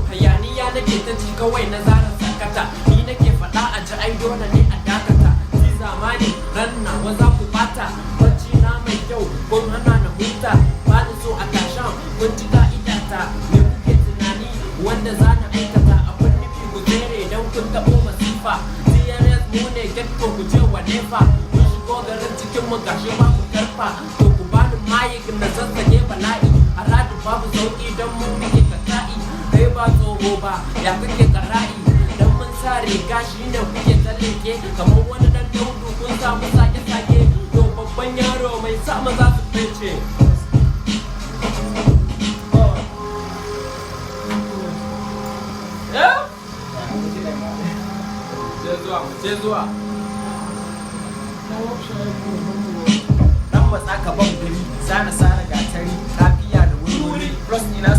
hayaniya nake ta ji kawai na zara sakata ni nake faɗa a ji ai dole ne a dakata ci zamani ran nawa za ku bata bacci na mai kyau kun hana na huta ba ni so a tashan kun ji ka'idata me kuke tunani wanda za na aikata abin nufi ku tsere don kun taɓo masifa TNS mu ne get ko ku je wa nefa mun shigo garin cikin mu gashi ba ku karfa to ku bani mayik na zazzage bala'i a radu babu sauki don mu muke kaka'i kai ba tsoho ba ya kake kara'i dan mun sa riga shi ne kuke tsallake kamar wani dan daudu kun samu sake-sake to babban yaro mai sa maza su fice sai zuwa dan matsa ka ban gari zana sara gatari lafiya da wuri plus ina